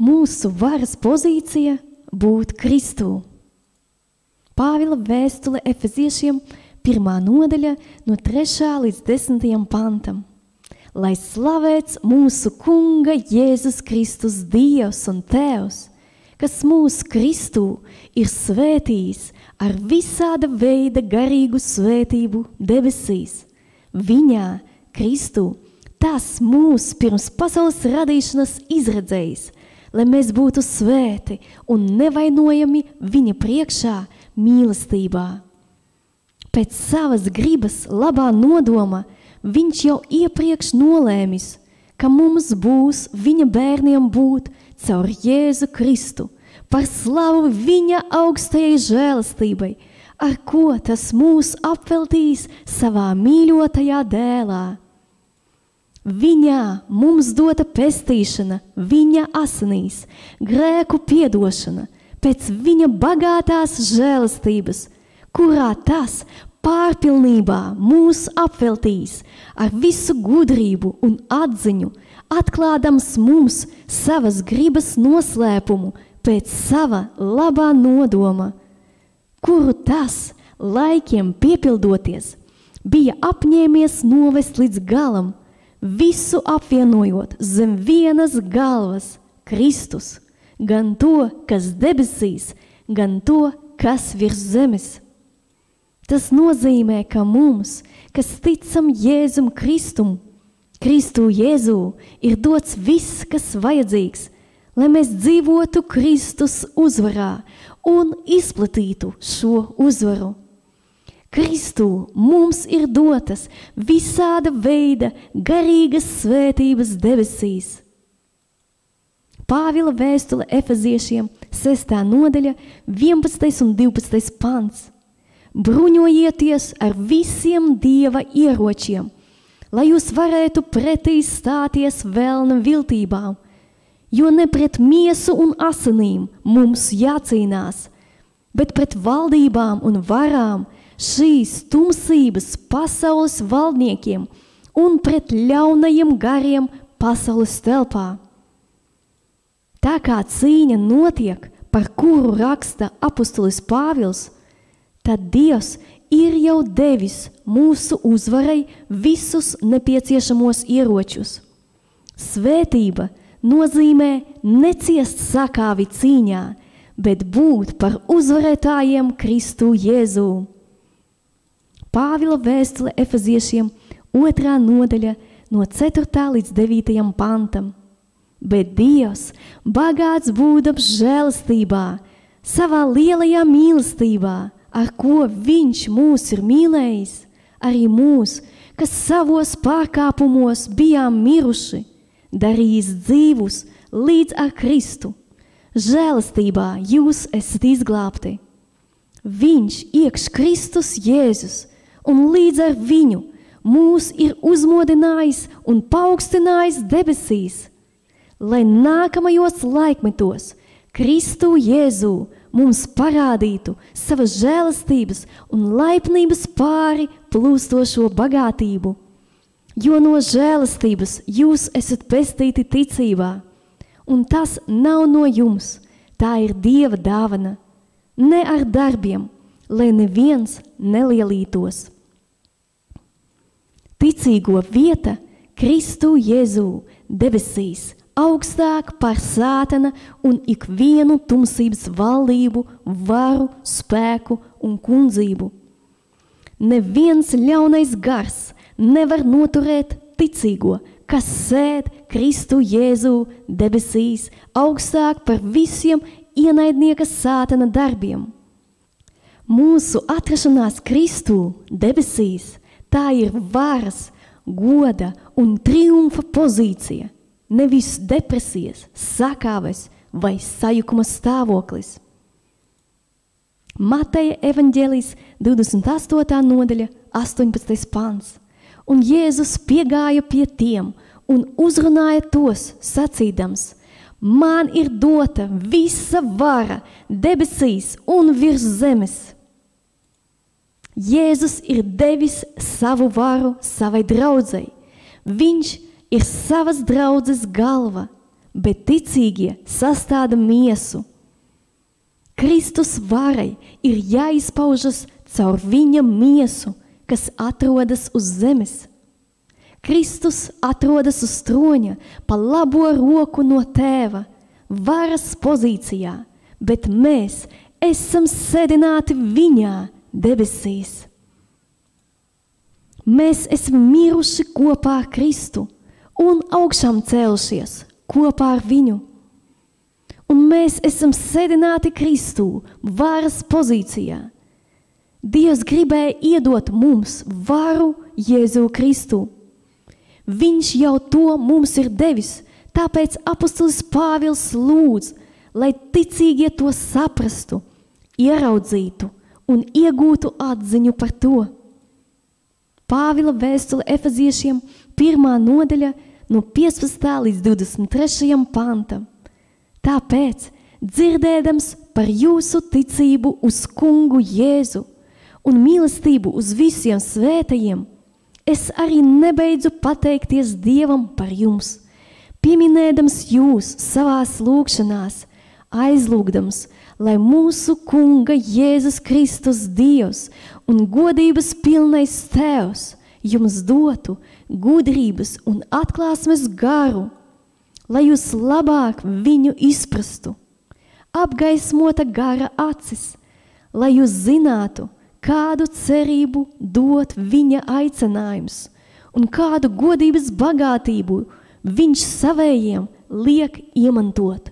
Mūsu varas pozīcija būt Kristū. Pāvila vēstule Efeziešiem 1. nodaļa no 3. līdz 10. pantam. Lai slavēts mūsu Kunga Jēzus Kristus Dievs un Tēvs, kas mūsu Kristū ir svētījis ar visāda veida garīgu svētību debesīs. Viņā, Kristū, tas mūs pirms pasaules radīšanas izredzējis, lai mēs būtu svēti un nevainojami viņa priekšā mīlestībā. Pēc savas gribas labā nodoma viņš jau iepriekš nolēmis, ka mums būs viņa bērniem būt caur Jēzu Kristu, par slavu viņa augstajai žēlastībai, ar ko tas mūs apveltīs savā mīļotajā dēlā. Viņā mums dota pestīšana, viņa asinīs, grēku piedošana, pēc viņa bagātās žēlastības, kurā tas pārpilnībā mūs apveltīs ar visu gudrību un atziņu, atklādams mums savas gribas noslēpumu pēc sava labā nodoma, kuru tas, laikiem piepildoties, bija apņēmies novest līdz galam, visu apvienojot zem vienas galvas, Kristus, gan to, kas debesīs, gan to, kas virs zemes. Tas nozīmē, ka mums, kas ticam Jēzum Kristum, Kristu Jēzū, ir dots viss, kas vajadzīgs, lai mēs dzīvotu Kristus uzvarā un izplatītu šo uzvaru. Kristū mums ir dotas visāda veida garīgas svētības debesīs. Pāvila vēstule Efeziešiem 6. nodaļa 11. un 12. pants. Bruņojieties ar visiem Dieva ieročiem, lai jūs varētu pretī stāties velna viltībām, jo ne pret miesu un asinīm mums jācīnās, bet pret valdībām un varām, šīs tumsības pasaules valdniekiem un pret ļaunajiem gariem pasaules telpā. Tā kā cīņa notiek, par kuru raksta apustulis Pāvils, tad Dievs ir jau devis mūsu uzvarai visus nepieciešamos ieročus. Svētība nozīmē neciest sakāvi cīņā, bet būt par uzvarētājiem Kristu Jēzū. Pāvila vēstule Efeziešiem 2. nodaļa no 4. līdz 9. pantam. Bet Dievs, bagāts būdams žēlastībā, savā lielajā mīlestībā, ar ko viņš mūs ir mīlējis, arī mūs, kas savos pārkāpumos bijām miruši, darījis dzīvus līdz ar Kristu. Žēlastībā jūs esat izglābti. Viņš iekš Kristus Jēzus, un līdz ar viņu mūs ir uzmodinājis un paaugstinājis debesīs, lai nākamajos laikmetos Kristu Jēzū mums parādītu savas žēlastības un laipnības pāri plūstošo bagātību, jo no žēlastības jūs esat pestīti ticībā, un tas nav no jums, tā ir Dieva dāvana, ne ar darbiem, lai neviens nelielītos. Ticīgo vieta Kristu Jēzū debesīs augstāk par sātana un ikvienu tumsības valdību, varu, spēku un kundzību. Neviens ļaunais gars nevar noturēt ticīgo, kas sēd Kristu Jēzū debesīs augstāk par visiem ienaidnieka sātana darbiem. Mūsu atrašanās Kristū debesīs, tā ir varas, goda un triumfa pozīcija, nevis depresijas, sakāves vai sajukuma stāvoklis. Mateja evaņģēlijs 28. nodaļa 18. pants. Un Jēzus piegāja pie tiem un uzrunāja tos, sacīdams: man ir dota visa vara debesīs un virs zemes. Jēzus ir devis savu varu savai draudzei. Viņš ir savas draudzes galva. bet ticīgie sastāda miesu. Kristus varai ir jāizpaužas caur viņa miesu, kas atrodas uz zemes. Kristus atrodas uz troņa pa labo roku no Tēva, varas pozīcijā, bet mēs esam sēdināti viņā debesīs. Mēs esam miruši kopā ar Kristu un augšām cēlušies kopā ar viņu. Un mēs esam sēdināti Kristū varas pozīcijā. Dievs gribēja iedot mums varu Jēzu Kristu. Viņš jau to mums ir devis, tāpēc apostolis Pāvils lūdz, lai ticīgie to saprastu, ieraudzītu un iegūtu atziņu par to. Pāvila vēstule Efeziešiem 1. nodaļa no 15. līdz 23. pantam. Tāpēc, dzirdēdams par jūsu ticību uz kungu Jēzu un mīlestību uz visiem svētajiem, es arī nebeidzu pateikties Dievam par jums, pieminēdams jūs savās lūgšanās, aizlūgdams, lai mūsu kunga Jēzus Kristus Dievs un godības pilnais Tēvs jums dotu gudrības un atklāsmes garu, lai jūs labāk viņu izprastu, apgaismota gara acis, lai jūs zinātu, kādu cerību dot viņa aicinājums un kādu godības bagātību viņš savējiem liek iemantot,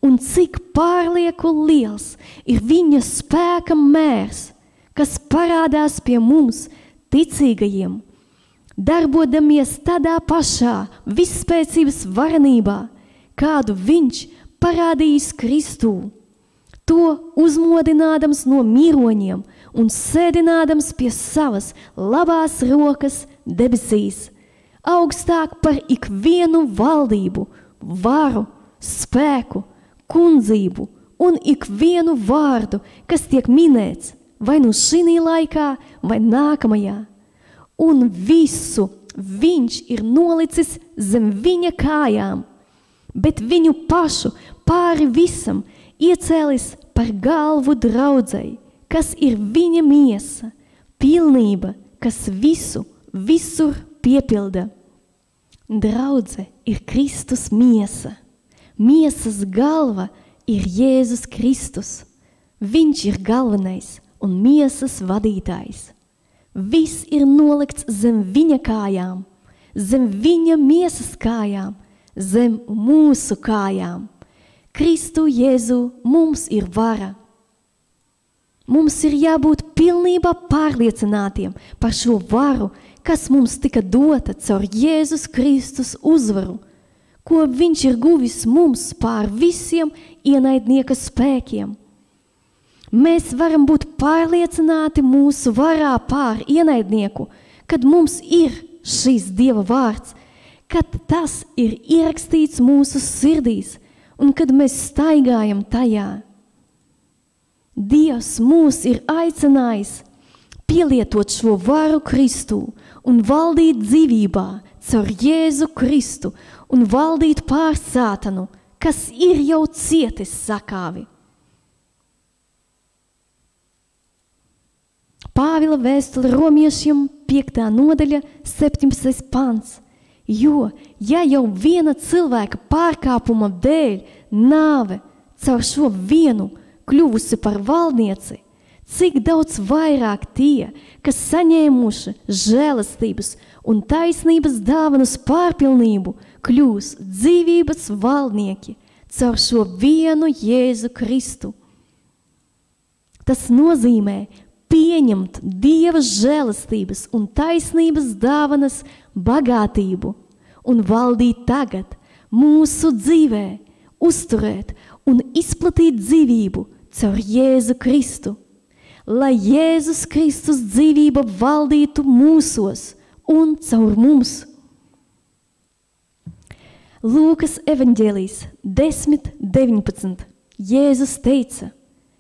un cik pārlieku liels ir viņa spēka mērs, kas parādās pie mums ticīgajiem, darbodamies tādā pašā visspēcības varenībā, kādu viņš parādījis Kristū, to uzmodinādams no miroņiem un sēdinādams pie savas labās rokas debesīs, augstāk par ikvienu valdību, varu, spēku, kundzību un ikvienu vārdu, kas tiek minēts vai nu šī laikā vai nākamajā. Un visu viņš ir nolicis zem viņa kājām, bet viņu pašu pāri visam iecēlis par galvu draudzei, kas ir viņa miesa, pilnība, kas visu, visur piepilda. Draudze ir Kristus miesa. Miesas galva ir Jēzus Kristus. Viņš ir galvenais un miesas vadītājs. Viss ir nolikts zem viņa kājām, zem viņa miesas kājām, zem mūsu kājām. Kristu Jēzu mums ir vara. Mums ir jābūt pilnībā pārliecinātiem par šo varu, kas mums tika dota caur Jēzus Kristus uzvaru, ko viņš ir guvis mums pār visiem ienaidnieka spēkiem. Mēs varam būt pārliecināti mūsu varā pār ienaidnieku, kad mums ir šīs Dieva vārds, kad tas ir ierakstīts mūsu sirdīs un kad mēs staigājam tajā. Dievs mūs ir aicinājis pielietot šo varu Kristū un valdīt dzīvībā caur Jēzu Kristu un valdīt pār Sātanu, kas ir jau cietis sakāvi. Pāvila vēstule Romiešiem 5. nodaļa 17. pants. Jo, ja jau viena cilvēka pārkāpuma dēļ nāve caur šo vienu kļuvusi par valdnieci, cik daudz vairāk tie, kas saņēmuši žēlastības un taisnības dāvanas pārpilnību, kļūs dzīvības valdnieki caur šo vienu Jēzu Kristu. Tas nozīmē pieņemt Dieva žēlastības un taisnības dāvanas bagātību un valdīt tagad mūsu dzīvē, uzturēt un izplatīt dzīvību caur Jēzu Kristu, lai Jēzus Kristus dzīvība valdītu mūsos un caur mums. Lūkas evaņģēlijs 10:19. Jēzus teica: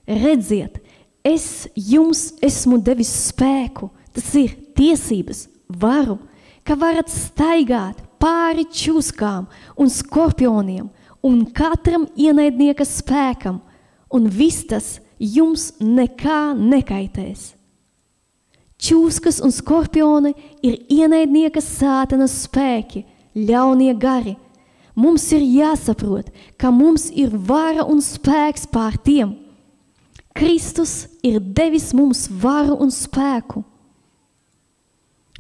redziet, es jums esmu devis spēku, tas ir tiesības, varu, ka varat staigāt pāri čūskām un skorpioniem un katram ienaidnieka spēkam, un viss tas jums nekā nekaitēs. Čūskas un skorpioni ir ienaidnieka sātana spēki, ļaunie gari. Mums ir jāsaprot, ka mums ir vara un spēks pār tiem. Kristus ir devis mums varu un spēku.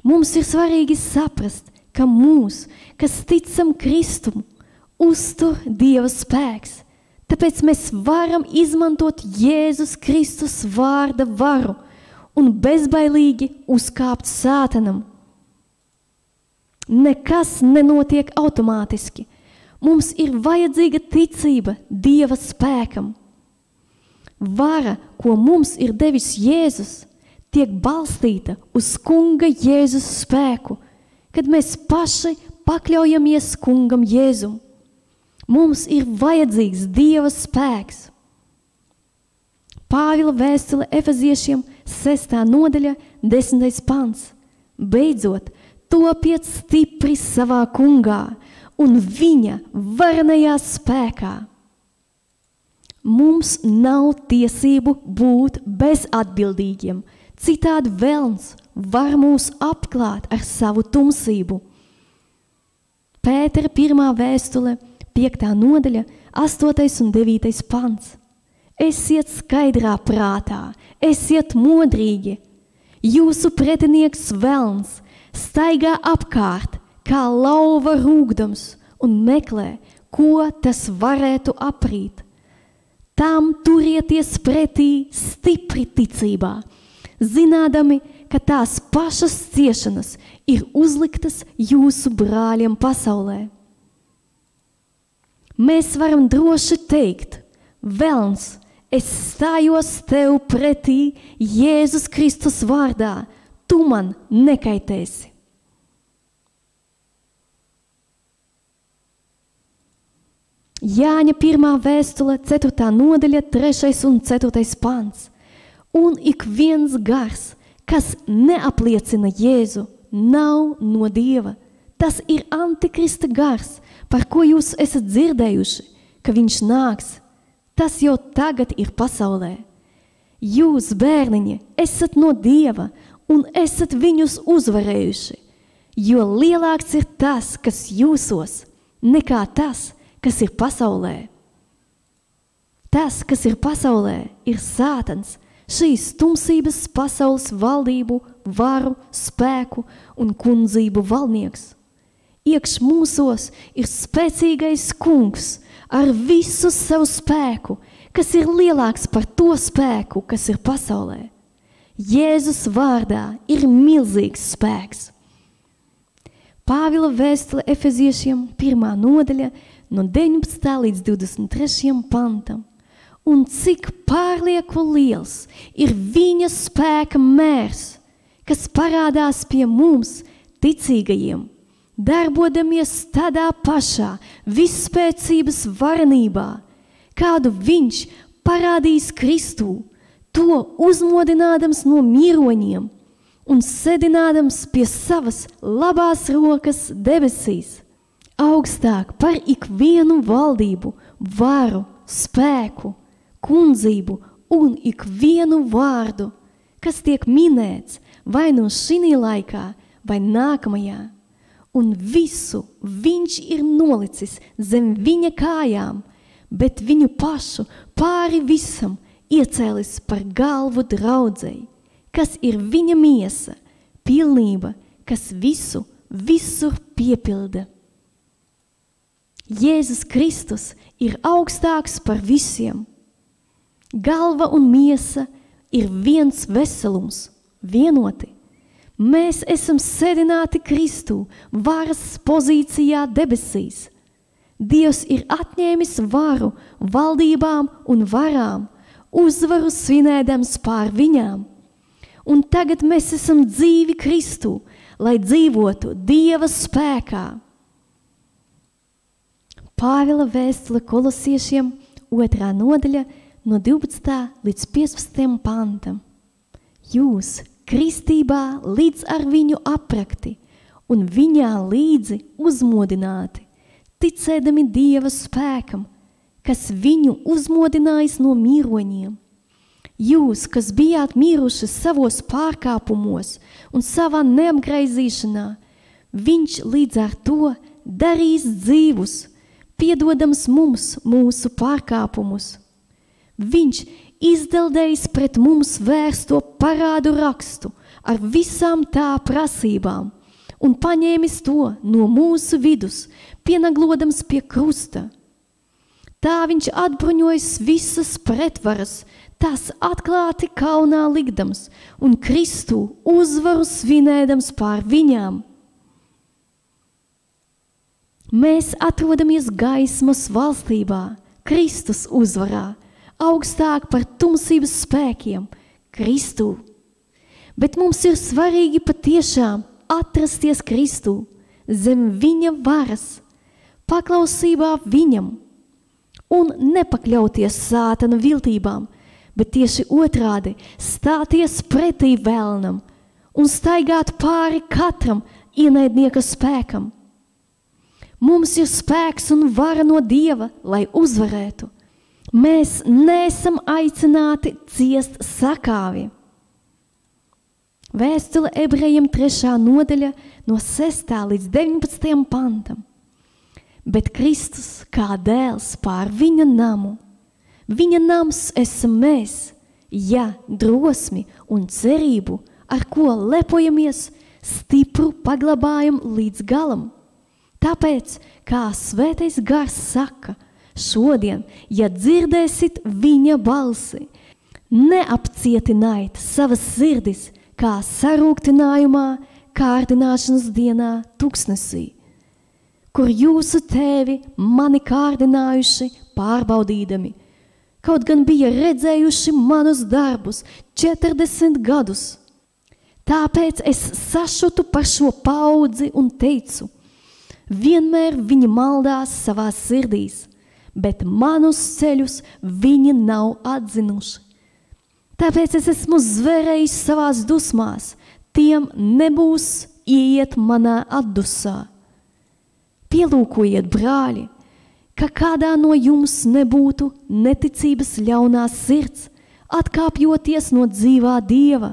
Mums ir svarīgi saprast, ka mūs, kas ticam Kristum, uztur Dieva spēks. Tāpēc mēs varam izmantot Jēzus Kristus vārda varu un bezbailīgi uzkāpt sātanam. Nekas nenotiek automātiski. Mums ir vajadzīga ticība Dieva spēkam. Vara, ko mums ir devis Jēzus, tiek balstīta uz Kunga Jēzus spēku, kad mēs paši pakļaujamies Kungam Jēzum. Mums ir vajadzīgs Dieva spēks. Pāvila vēstule Efeziešiem 6. nodaļa 10. pants. Beidzot, topiet stipri savā Kungā un viņa varenajā spēkā. Mums nav tiesību būt bezatbildīgiem, citādi velns var mūs apklāt ar savu tumsību. Pētera 1. vēstule 5. nodaļa 8. un 9. pants. Esiet skaidrā prātā, esiet modrīgi. Jūsu pretinieks velns staigā apkārt, kā lauva rūgdams, un meklē, ko tas varētu aprīt. Tam turieties pretī stipri ticībā, zinādami, ka tās pašas ciešanas ir uzliktas jūsu brāļiem pasaulē. Mēs varam droši teikt, velns, es stājos tev pretī Jēzus Kristus vārdā, tu man nekaitēsi. Jāņa 1. vēstule 4. nodaļa 3. un 4. pants. Un ik viens gars, kas neapliecina Jēzu, nav no Dieva. Tas ir antikrista gars, par ko jūs esat dzirdējuši, ka viņš nāks. Tas jau tagad ir pasaulē. Jūs, bērniņi, esat no Dieva un esat viņus uzvarējuši, jo lielāks ir tas, kas jūsos, nekā tas, kas ir pasaulē. Tas, kas ir pasaulē, ir sātans, šīs tumsības pasaules valdību, varu, spēku un kundzību valdnieks. Iekš mūsos ir spēcīgais kungs ar visu savu spēku, kas ir lielāks par to spēku, kas ir pasaulē. Jēzus vārdā ir milzīgs spēks. Pāvila vēstule Efeziešiem 1. nodaļa no 19. līdz 23. pantam. Un cik pārlieku liels ir viņa spēka mērs, kas parādās pie mums ticīgajiem, darbodamies tādā pašā visspēcības varenībā, kādu viņš parādīs Kristū, to uzmodinādams no miroņiem un sēdinādams pie savas labās rokas debesīs, augstāk par ikvienu valdību, varu, spēku, kundzību un ikvienu vārdu, kas tiek minēts vai no šī laikā, vai nākamajā. Un visu viņš ir nolicis zem viņa kājām, bet viņu pašu pāri visam iecēlis par galvu draudzei, kas ir viņa miesa, pilnība, kas visu visur piepilda. Jēzus Kristus ir augstāks par visiem. Galva un miesa ir viens veselums, vienoti. Mēs esam sēdināti Kristū varas pozīcijā debesīs. Dievs ir atņēmis varu valdībām un varām, uzvaru svinēdams pār viņām. Un tagad mēs esam dzīvi Kristū, lai dzīvotu Dieva spēkā. Pāvila vēstule Kolosiešiem 2. nodaļa no 12. līdz 15. pantam. Jūs kristībā līdz ar viņu aprakti un viņā līdzi uzmodināti, ticēdami Dieva spēkam, kas viņu uzmodinājis no mīroņiem. Jūs, kas bijāt miruši savos pārkāpumos un savā neapgraizīšanā, viņš līdz ar to darīs dzīvus, piedodams mums mūsu pārkāpumus. Viņš izdeldējis pret mums vērsto parādu rakstu ar visām tā prasībām un paņēmis to no mūsu vidus, pienaglodams pie krusta. Tā viņš atbruņojas visas pretvaras, tās atklāti kaunā likdams un Kristu uzvaru svinēdams pār viņām. Mēs atrodamies gaismas valstībā, Kristus uzvarā, augstāk par tumsības spēkiem, Kristu. Bet mums ir svarīgi patiešām atrasties Kristu, zem viņa varas, paklausībā viņam un nepakļauties sātana viltībām, bet tieši otrādi stāties pretī vēlnam un staigāt pāri katram ienaidnieka spēkam. Mums ir spēks un vara no Dieva, lai uzvarētu. Mēs neesam aicināti ciest sakāvi. Vēstule Ebrejiem 3. nodaļa no 6. līdz 19. pantam. Bet Kristus kā dēls pār viņa namu. Viņa nams esam mēs, ja drosmi un cerību, ar ko lepojamies, stipru paglabājam līdz galam. Tāpēc, kā svētais gars saka, šodien, ja dzirdēsit viņa balsi, neapcietinājiet savas sirdis, kā sarūktinājumā, kārdināšanas dienā tuksnesī, kur jūsu tēvi mani kārdinājuši pārbaudīdami, kaut gan bija redzējuši manus darbus 40 gadus. Tāpēc es sašutu par šo paudzi un teicu, vienmēr viņi maldās savās sirdīs, bet manus ceļus viņi nav atzinuši. Tāpēc es esmu zvērējis savās dusmās, tiem nebūs ieiet manā atdusā. Pielūkojiet, brāļi, ka kādā no jums nebūtu neticības ļaunās sirds, atkāpjoties no dzīvā Dieva,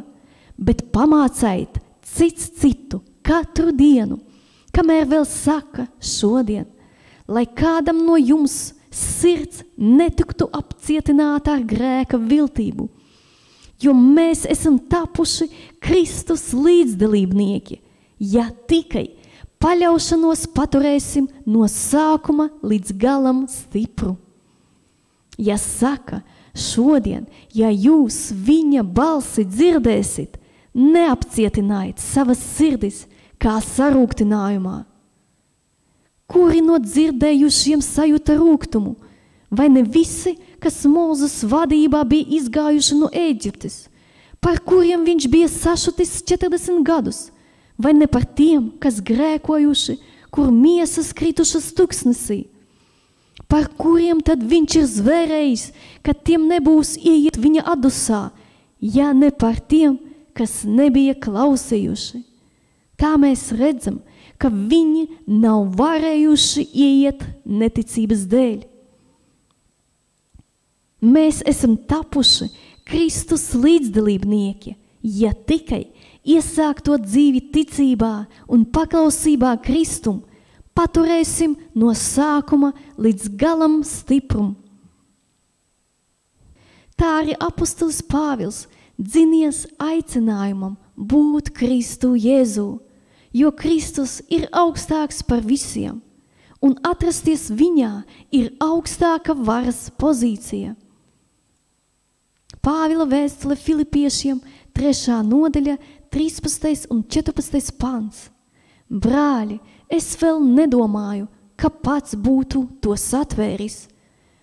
bet pamācājiet cits citu katru dienu, kamēr vēl saka šodien, lai kādam no jums sirds netiktu apcietināta ar grēka viltību, jo mēs esam tapuši Kristus līdzdalībnieki, ja tikai paļaušanos paturēsim no sākuma līdz galam stipru. Ja saka šodien, ja jūs viņa balsi dzirdēsit, neapcietinājiet savas sirdis, kā sarūktinājumā. Kuri no dzirdējušiem sajūta rūgtumu, vai ne visi, kas Mūzes vadībā bija izgājuši no Ēģiptes, par kuriem viņš bija sašutis 40 gadus, vai ne par tiem, kas grēkojuši, kur miesas kritušas tuksnesī, par kuriem tad viņš ir zvērējis, ka tiem nebūs ieiet viņa atdusā, ja ne par tiem, kas nebija klausījuši. Tā mēs redzam, ka viņi nav varējuši ieiet neticības dēļ. Mēs esam tapuši Kristus līdzdalībnieki, ja tikai iesākto dzīvi ticībā un paklausībā Kristum paturēsim no sākuma līdz galam stiprum. Tā arī apostolis Pāvils dzinies aicinājumam būt Kristu Jēzu, jo Kristus ir augstāks par visiem, un atrasties viņā ir augstāka varas pozīcija. Pāvila vēstule Filipiešiem 3. nodaļa 13. un 14. pants. Brāļi, es vēl nedomāju, ka pats būtu to satvēris,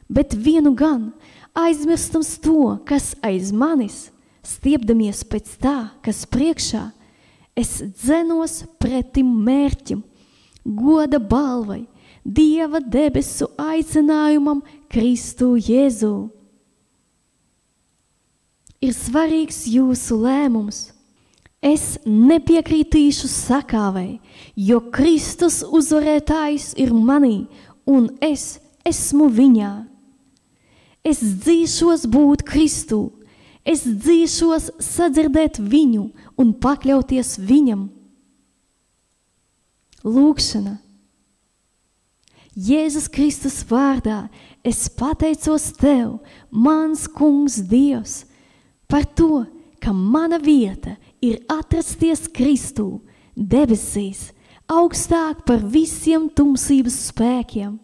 bet vienu gan, aizmirstams to, kas aiz manis, stiepdamies pēc tā, kas priekšā, es dzenos pretim mērķim, goda balvai, Dieva debesu aicinājumam Kristu Jēzu. Ir svarīgs jūsu lēmums. Es nepiekritīšu sakāvei, jo Kristus uzvarētājs ir manī un es esmu viņā. Es dzīšos būt Kristū, es dzīšos sadzirdēt viņu un pakļauties viņam. Lūkšana. Jēzus Kristus vārdā es pateicos Tev, mans Kungs Dievs, par to, ka mana vieta ir atrasties Kristū, debesīs, augstāk par visiem tumsības spēkiem.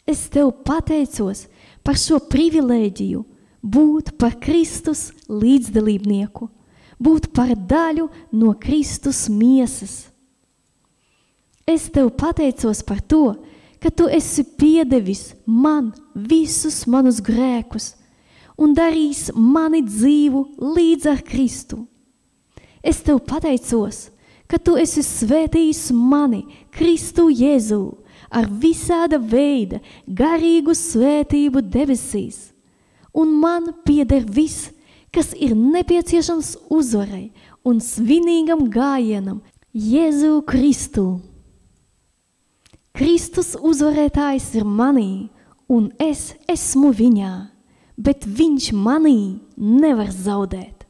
Es Tev pateicos par šo privilēģiju būt par Kristus līdzdalībnieku, būt par daļu no Kristus miesas. Es Tev pateicos par to, ka Tu esi piedevis man visus manus grēkus un darījis mani dzīvu līdz ar Kristu. Es Tev pateicos, ka Tu esi svētījis mani Kristu Jēzu ar visāda veida garīgu svētību debesīs, un man pieder viss, kas ir nepieciešams uzvarai un svinīgam gājienam Jēzu Kristu. Kristus uzvarētājs ir manī, un es esmu viņā, bet viņš manī nevar zaudēt.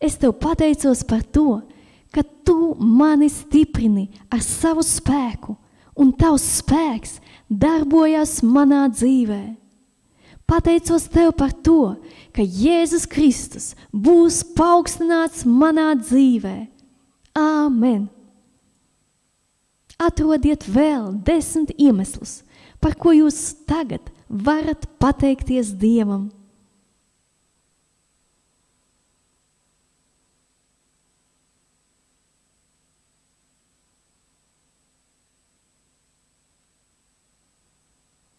Es Tev pateicos par to, ka Tu mani stiprini ar savu spēku, un Tavs spēks darbojas manā dzīvē. Pateicos Tev par to, ka Jēzus Kristus būs paaugstināts manā dzīvē. Āmen! Atrodiet vēl 10 iemeslus, par ko jūs tagad varat pateikties Dievam.